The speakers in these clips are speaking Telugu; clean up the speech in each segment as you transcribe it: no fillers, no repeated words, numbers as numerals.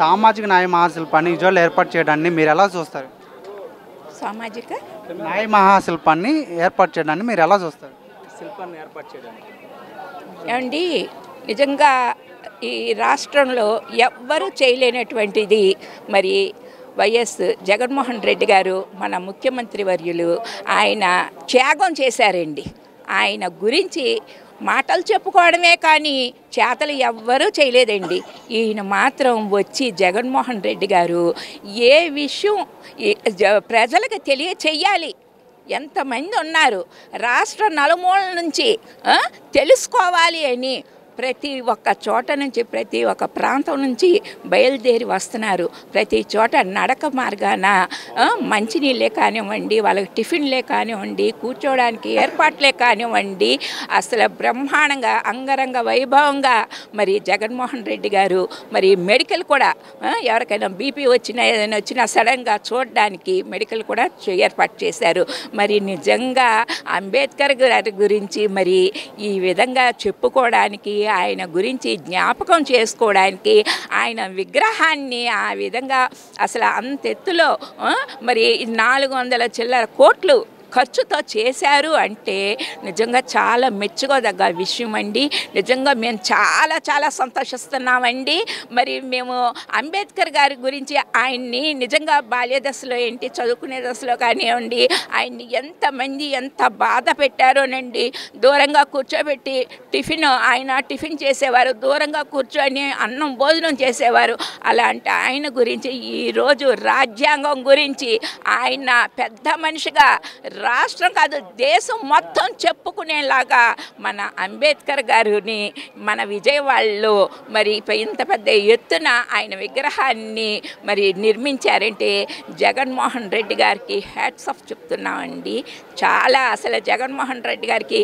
సామాజిక న్యాయ మహాశిల్పాన్ని విజయవాడలో ఏర్పాటు చేయడాన్ని మీరు ఎలా చూస్తారు? సామాజిక న్యాయ మహాశిల్పాన్ని ఏర్పాటు చేయడాన్ని మీరు ఎలా చూస్తారు? శిల్పాన్ని ఏర్పాటు చేయడానికి ఏమండి, నిజంగా ఈ రాష్ట్రంలో ఎవ్వరూ చేయలేనటువంటిది మరి వైఎస్ జగన్మోహన్ రెడ్డి గారు మన ముఖ్యమంత్రి వర్యులు ఆయన త్యాగం చేశారండి. ఆయన గురించి మాటలు చెప్పుకోవడమే కానీ చేతలు ఎవ్వరూ చేయలేదండి. ఈయన మాత్రం వచ్చి జగన్మోహన్ రెడ్డి గారు ఏ విషయం ప్రజలకు తెలియచెయ్యాలి, ఎంతమంది ఉన్నారు రాష్ట్ర నలుమూలల నుంచి తెలుసుకోవాలి అని ప్రతి ఒక్క చోట నుంచి ప్రతి ఒక్క ప్రాంతం నుంచి బయలుదేరి వస్తున్నారు. ప్రతి చోట నడక మార్గాన మంచినీళ్ళే కానివ్వండి, వాళ్ళకి టిఫిన్లే కానివ్వండి, కూర్చోవడానికి ఏర్పాట్లే కానివ్వండి, అసలు బ్రహ్మాండంగా అంగరంగ వైభవంగా మరి జగన్మోహన్ రెడ్డి గారు మరి మెడికల్ కూడా ఎవరికైనా బీపీ వచ్చినా ఏదైనా వచ్చినా సడన్గా చూడడానికి మెడికల్ కూడా ఏర్పాటు చేశారు. మరి నిజంగా అంబేద్కర్ గారి గురించి మరి ఈ విధంగా చెప్పుకోవడానికి, ఆయన గురించి జ్ఞాపకం చేసుకోవడానికి, ఆయన విగ్రహాన్ని ఆ విధంగా అసలు అంత ఎత్తులో మరి 400 చిల్లర కోట్లు ఖర్చుతో చేశారు అంటే నిజంగా చాలా మెచ్చుకోదగ్గ విషయం అండి. నిజంగా మేము చాలా చాలా సంతోషిస్తున్నామండి. మరి మేము అంబేద్కర్ గారి గురించి ఆయన్ని నిజంగా బాల్య దశలో ఏంటి చదువుకునే దశలో కానివ్వండి ఆయన్ని ఎంతమంది ఎంత బాధ పెట్టారోనండి. దూరంగా కూర్చోబెట్టి ఆయన టిఫిన్ చేసేవారు, దూరంగా కూర్చొని అన్నం భోజనం చేసేవారు. అలాంటి ఆయన గురించి ఈరోజు రాజ్యాంగం గురించి ఆయన పెద్ద మనిషిగా రాష్ట్రం కాదు దేశం మొత్తం చెప్పుకునేలాగా మన అంబేద్కర్ గారిని మన విజయవాడలో మరి ఇంత పెద్ద ఎత్తున ఆయన విగ్రహాన్ని మరి నిర్మించారంటే జగన్మోహన్ రెడ్డి గారికి హ్యాట్స్ ఆఫ్ చెప్తున్నామండి. చాలా అసలు జగన్మోహన్ రెడ్డి గారికి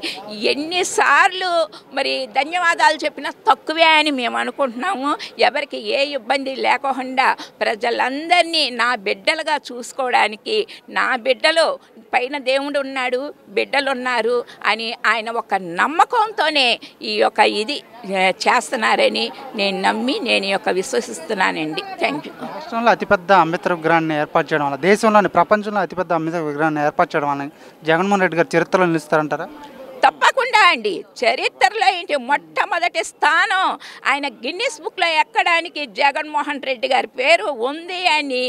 ఎన్నిసార్లు మరి ధన్యవాదాలు చెప్పినా తక్కువే అని మేము అనుకుంటున్నాము. ఎవరికి ఏ ఇబ్బంది లేకుండా ప్రజలందరినీ నా బిడ్డలుగా చూసుకోవడానికి, నా బిడ్డలు పైన దేవుడు ఉన్నాడు, బిడ్డలు ఉన్నారు అని ఆయన ఒక నమ్మకంతోనే ఈ యొక్క ఇది చేస్తున్నారని నేను నమ్మి నేను విశ్వసిస్తున్నానండి. Thank you. రాష్ట్రంలో అతిపెద్ద అంబేద్కర్ విగ్రహాన్ని ఏర్పాటు చేయడం వల్ల, దేశంలోని ప్రపంచంలో అతిపెద్ద అంబేద్కర్ విగ్రహాన్ని ఏర్పాటు చేయడం వల్ల జగన్మోహన్ రెడ్డి గారు చరిత్రలో నిలుస్తారంటారా? తప్పకుండా అండి. చరిత్రలో ఏంటి మొట్టమొదటి స్థానం ఆయన గిన్నిస్ బుక్లో ఎక్కడానికి జగన్మోహన్ రెడ్డి గారి పేరు ఉంది అని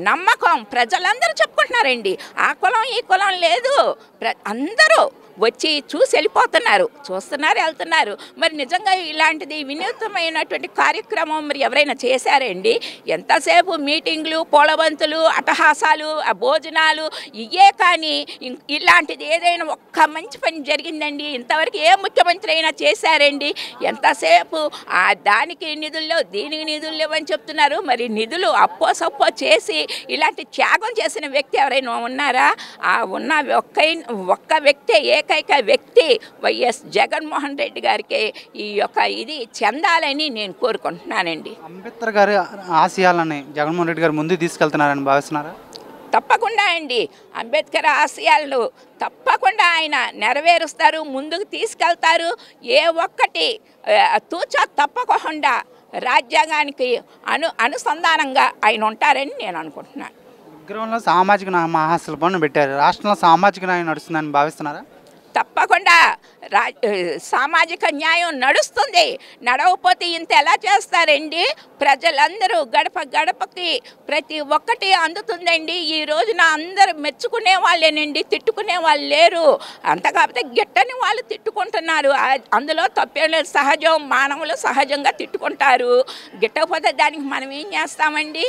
నమ్మకం ప్రజలందరూ చెప్పుకుంటున్నారండి. ఆ కులం ఈ కులం లేదు, అందరూ వచ్చి చూసి వెళ్ళిపోతున్నారు, చూస్తున్నారు, వెళ్తున్నారు. మరి నిజంగా ఇలాంటిది వినూత్నమైనటువంటి కార్యక్రమం మరి ఎవరైనా చేశారండి? ఎంతసేపు మీటింగ్లు, పూలబంతులు, అట్టహాసాలు, భోజనాలు ఇవే కానీ ఇలాంటిది ఏదైనా ఒక్క మంచి పని జరిగిందండి ఇంతవరకు ఏ ముఖ్యమంత్రి అయినా చేశారండి? ఎంతసేపు దానికి నిధుల్లో దీనికి నిధులు లేవని చెప్తున్నారు. మరి నిధులు అప్పో సప్పో చేసి ఇలాంటి త్యాగం చేసిన వ్యక్తి ఎవరైనా ఉన్నారా? ఉన్న ఒక్క వ్యక్తి ఏకైక వ్యక్తి వైఎస్ జగన్మోహన్ రెడ్డి గారికి ఈ యొక్క ఇది చెందాలని నేను కోరుకుంటున్నానండి. అంబేద్కర్ గారి ఆశయాలని జగన్మోహన్ రెడ్డి గారు ముందుకు తీసుకెళ్తున్నారని భావిస్తున్నారా? తప్పకుండా అండి. అంబేద్కర్ ఆశయాలను తప్పకుండా ఆయన నెరవేరుస్తారు, ముందుకు తీసుకెళ్తారు. ఏ ఒక్కటి తూచా తప్పకుండా రాజ్యాంగానికి అనుసంధానంగా ఆయన ఉంటారని నేను అనుకుంటున్నాను. విగ్రహంలో సామాజిక మహాశిల్పాన్ని పెట్టారు. రాష్ట్రంలో సామాజిక న్యాయం నడుస్తుందని భావిస్తున్నారా? తప్పకుండా సామాజిక న్యాయం నడుస్తుంది. నడవకపోతే ఇంత ఎలా చేస్తారండి? ప్రజలందరూ గడప గడపకి ప్రతి ఒక్కటి అందుతుందండి. ఈ రోజున అందరూ మెచ్చుకునే వాళ్ళేనండి, తిట్టుకునే వాళ్ళు లేరు. అంత కాకపోతే గిట్టని వాళ్ళు తిట్టుకుంటున్నారు. అందులో తప్పేం లేదు, సహజం. మానవులు సహజంగా తిట్టుకుంటారు. గిట్టకపోతే దానికి మనం ఏం చేస్తామండి?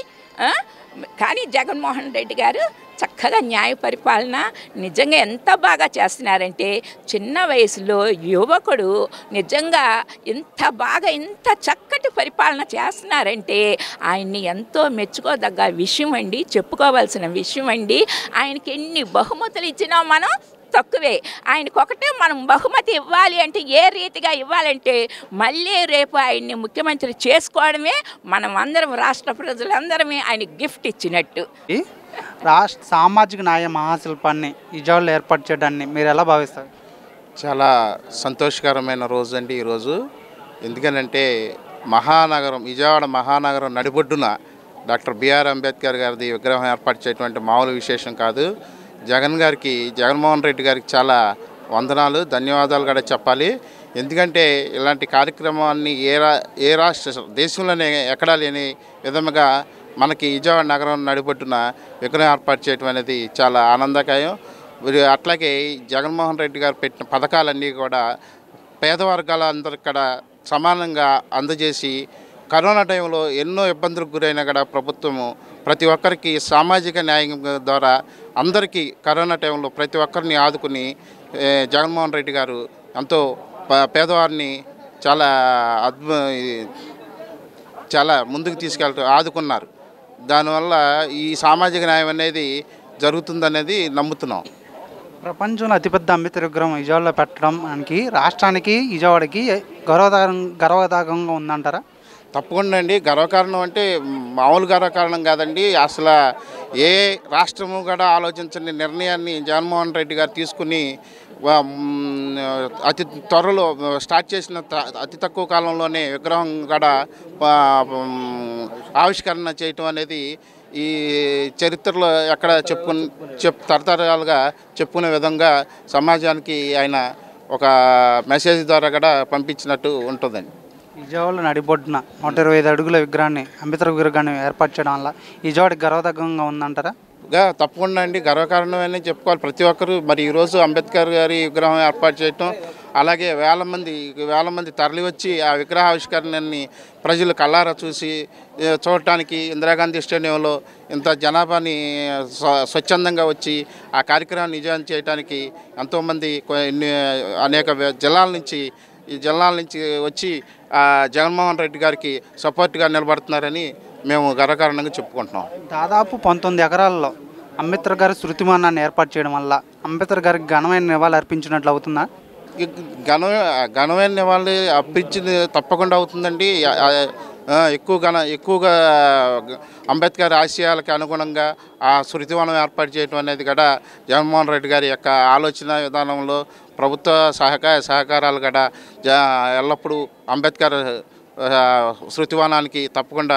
కానీ జగన్మోహన్ రెడ్డి గారు చక్కగా న్యాయ పరిపాలన నిజంగా ఎంత బాగా చేస్తున్నారంటే, చిన్న వయసులో యువకుడు నిజంగా ఇంత బాగా ఇంత చక్కటి పరిపాలన చేస్తున్నారంటే ఆయన్ని ఎంతో మెచ్చుకోదగ్గ విషయం అండి, చెప్పుకోవాల్సిన విషయం అండి. ఆయనకి ఎన్ని బహుమతులు ఇచ్చినా మనం తక్కువే. ఆయనకొకటే మనం బహుమతి ఇవ్వాలి అంటే ఏ రీతిగా ఇవ్వాలంటే మళ్ళీ రేపు ఆయన్ని ముఖ్యమంత్రి చేసుకోవడమే మనం అందరం రాష్ట్ర ప్రజలందరమే ఆయన గిఫ్ట్ ఇచ్చినట్టు. సామాజిక న్యాయ మహాశిల్పాన్ని విజయవాడలో ఏర్పాటు చేయడాన్ని మీరు ఎలా భావిస్తారు? చాలా సంతోషకరమైన రోజు అండి ఈరోజు. ఎందుకనంటే మహానగరం విజయవాడ మహానగరం నడిబొడ్డున డాక్టర్ బిఆర్ అంబేద్కర్ గారిది విగ్రహం ఏర్పాటు చేయటువంటి మామూలు విశేషం కాదు. జగన్మోహన్ రెడ్డి గారికి చాలా వందనాలు, ధన్యవాదాలు కూడా చెప్పాలి. ఎందుకంటే ఇలాంటి కార్యక్రమాన్ని ఏ రాష్ట్ర దేశంలోనే ఎక్కడా లేని విధముగా మనకి విజయవాడ నగరం నడిబొడ్డున విగ్రహం ఏర్పాటు చేయడం అనేది చాలా ఆనందకరం. అట్లాగే జగన్మోహన్ రెడ్డి గారు పెట్టిన పథకాలన్నీ కూడా పేద వర్గాలందరికీ కూడా సమానంగా అందజేసి కరోనా టైంలో ఎన్నో ఇబ్బందులకు గురైనా కూడా ప్రభుత్వము ప్రతి ఒక్కరికి సామాజిక న్యాయం ద్వారా అందరికీ కరోనా టైంలో ప్రతి ఒక్కరిని ఆదుకుని జగన్మోహన్ రెడ్డి గారు ఎంతో పేదవారిని చాలా ముందుకు ఆదుకున్నారు. దానివల్ల ఈ సామాజిక న్యాయం అనేది జరుగుతుందనేది నమ్ముతున్నాం. ప్రపంచంలో అతిపెద్ద అంబేద్కర్ విగ్రహం విజయవాడలో పెట్టడానికి రాష్ట్రానికి విజయవాడకి గర్వదాయకంగా ఉందంటారా? తప్పకుండా అండి. గర్వకారణం అంటే మామూలు గర్వకారణం కాదండి. అసలు ఏ రాష్ట్రము కూడా ఆలోచించని నిర్ణయాన్ని జగన్మోహన్ రెడ్డి గారు తీసుకుని అతి త్వరలో స్టార్ట్ చేసిన అతి తక్కువ కాలంలోనే విగ్రహం కూడా ఆవిష్కరణ చేయటం అనేది ఈ చరిత్రలో ఎక్కడ తరతరాలుగా చెప్పుకునే విధంగా సమాజానికి ఆయన ఒక మెసేజ్ ద్వారా కూడా పంపించినట్టు ఉంటుందండి. విజయవాడలో నడిబొడ్డున 125 అడుగుల విగ్రహాన్ని అంబేద్కర్ విగ్రహాన్ని ఏర్పాటు చేయడం వల్ల విజయవాడకి గర్వదగ్గంగా ఉందంటారా? తప్పకుండా అండి, గర్వకారణమని చెప్పుకోవాలి ప్రతి ఒక్కరు. మరి ఈరోజు అంబేద్కర్ గారి విగ్రహం ఏర్పాటు చేయటం, అలాగే వేల మంది తరలి వచ్చి ఆ విగ్రహావిష్కరణని ప్రజలు కళ్ళారా చూడటానికి ఇందిరాగాంధీ స్టేడియంలో ఇంత జనాభాని స్వచ్ఛందంగా వచ్చి ఆ కార్యక్రమాన్ని నిజం చేయడానికి ఎంతోమంది అనేక జిల్లాల నుంచి వచ్చి జగన్మోహన్ రెడ్డి గారికి సపోర్ట్గా నిలబడుతున్నారని మేము గర్వకారణంగా చెప్పుకుంటున్నాం. దాదాపు 19 ఎకరాల్లో అంబేద్కర్ గారి శృతిమానాన్ని ఏర్పాటు చేయడం వల్ల అంబేద్కర్ గారికి ఘనమైన నివాళులు అర్పించినట్లు అవుతుందా? ఘనమైన నివాళులు అర్పించింది తప్పకుండా అవుతుందండి. ఎక్కువగా అంబేద్కర్ ఆశయాలకు అనుగుణంగా ఆ శృతివనం ఏర్పాటు చేయడం అనేది కూడా జగన్మోహన్ రెడ్డి గారి యొక్క ఆలోచన విధానంలో ప్రభుత్వ సహకారాలు కూడా ఎల్లప్పుడూ అంబేద్కర్ శృతివనానికి తప్పకుండా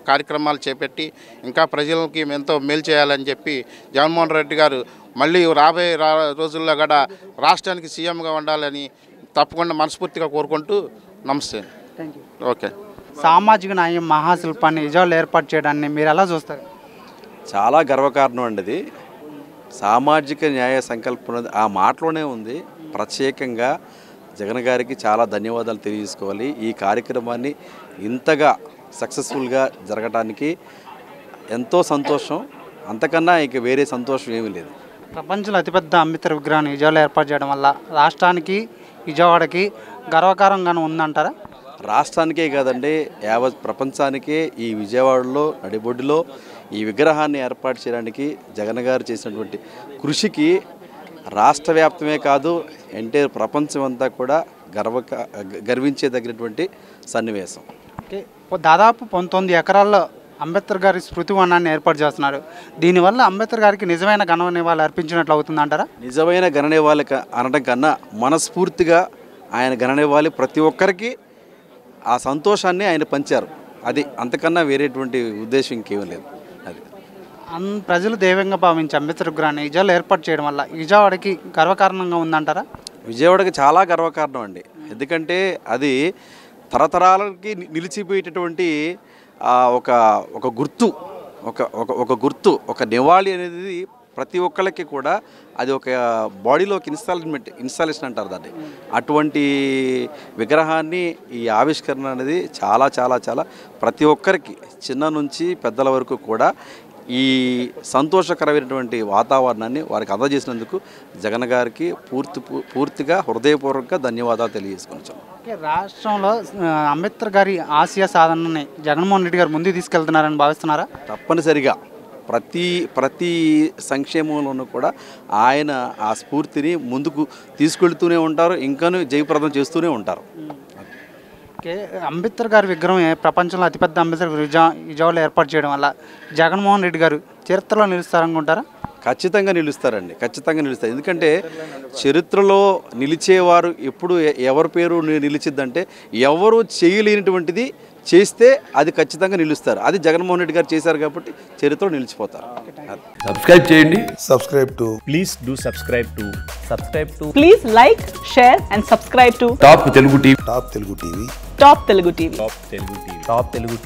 కార్యక్రమాలు చేపట్టి ఇంకా ప్రజలకి ఎంతో మేలు చేయాలని చెప్పి జగన్మోహన్ రెడ్డి గారు మళ్ళీ రాబోయే రోజుల్లో కూడా రాష్ట్రానికి సీఎంగా ఉండాలని తప్పకుండా మనస్ఫూర్తిగా కోరుకుంటూ నమస్తే. Thank you. ఓకే. సామాజిక న్యాయం మహాశిల్పాన్ని విజయవాడలో ఏర్పాటు చేయడాన్ని మీరు ఎలా చూస్తారు? చాలా గర్వకారణం అండి. ఇది సామాజిక న్యాయ సంకల్పం ఆ మాటలోనే ఉంది. ప్రత్యేకంగా జగన్ గారికి చాలా ధన్యవాదాలు తెలియజేసుకోవాలి. ఈ కార్యక్రమాన్ని ఇంతగా సక్సెస్ఫుల్గా జరగడానికి ఎంతో సంతోషం. అంతకన్నా ఇక వేరే సంతోషం ఏమీ లేదు. ప్రపంచంలో అతిపెద్ద అంబేద్కర్ విగ్రహాన్ని విజయవాడలో ఏర్పాటు చేయడం వల్ల రాష్ట్రానికి విజయవాడకి గర్వకారంగానే ఉందంటారా? రాష్ట్రానికే కాదండి, యావత్ ప్రపంచానికే ఈ విజయవాడలో నడిబొడ్డులో ఈ విగ్రహాన్ని ఏర్పాటు చేయడానికి జగన్ గారు చేసినటువంటి కృషికి రాష్ట్ర వ్యాప్తమే కాదు ఎంటైర్ ప్రపంచం అంతా కూడా గర్వించేదగినటువంటి సన్నివేశం. ఓకే. దాదాపు 19 ఎకరాల్లో అంబేద్కర్ గారి స్మృతివనాన్ని ఏర్పాటు చేస్తున్నారు. దీనివల్ల అంబేద్కర్ గారికి నిజమైన ఘన నివాళులు అర్పించినట్లు అవుతుందంటారా? నిజమైన ఘన నివాళి అనడం కన్నా మనస్ఫూర్తిగా ఆయన ఘన నివాళి ప్రతి ఒక్కరికి ఆ సంతోషాన్ని ఆయన పంచారు. అది అంతకన్నా వేరేటువంటి ఉద్దేశం ఇంకేమీ లేదు. అది ప్రజలు దైవంగా భావించి అంబేద్కర్ విగ్రహాన్ని విజయవాడలో ఏర్పాటు చేయడం వల్ల విజయవాడకి గర్వకారణంగా ఉందంటారా? విజయవాడకి చాలా గర్వకారణం అండి. ఎందుకంటే అది తరతరాలకి నిలిచిపోయేటటువంటి ఒక గుర్తు, ఒక నివాళి అనేది ప్రతి ఒక్కళ్ళకి కూడా అది ఒక బాడీలో ఒక ఇన్స్టాలేషన్ అంటారు దాన్ని. అటువంటి విగ్రహాన్ని ఈ ఆవిష్కరణ అనేది చాలా చాలా చాలా ప్రతి ఒక్కరికి చిన్న నుంచి పెద్దల వరకు కూడా ఈ సంతోషకరమైనటువంటి వాతావరణాన్ని వారికి అందజేసినందుకు జగన్ గారికి పూర్తిగా హృదయపూర్వకంగా ధన్యవాదాలు తెలియజేసుకుంటాం. రాష్ట్రంలో అంబేద్కర్ గారి ఆశయ సాధనని జగన్మోహన్ రెడ్డి గారు ముందుకు తీసుకెళ్తున్నారని భావిస్తున్నారా? తప్పనిసరిగా ప్రతి సంక్షేమంలోనూ కూడా ఆయన ఆ స్ఫూర్తిని ముందుకు తీసుకెళ్తూనే ఉంటారు, ఇంకాను జయప్రదం చేస్తూనే ఉంటారు. ఓకే. అంబేద్కర్ గారి విగ్రహం ప్రపంచంలో అతిపెద్ద అంబేద్కర్ విజయవాడలో ఏర్పాటు చేయడం వల్ల జగన్మోహన్ రెడ్డి గారు చరిత్రలో నిలుస్తారనుకుంటారా? ఖచ్చితంగా నిలుస్తారండి, ఖచ్చితంగా నిలుస్తారు. ఎందుకంటే చరిత్రలో నిలిచేవారు ఎప్పుడు ఎవరి పేరు నిలిచిద్దంటే ఎవరు చేయలేనటువంటిది చేస్తే అది ఖచ్చితంగా నిలుస్తారు. అది జగన్మోహన్ రెడ్డి గారు చేశారు కాబట్టి చరిత్రలో నిలిచిపోతారు. సబ్స్క్రైబ్ చేయండి. subscribe to please do subscribe to Please like, share and subscribe to top Telugu TV. Top Telugu TV. Top Telugu TV. Top Telugu TV.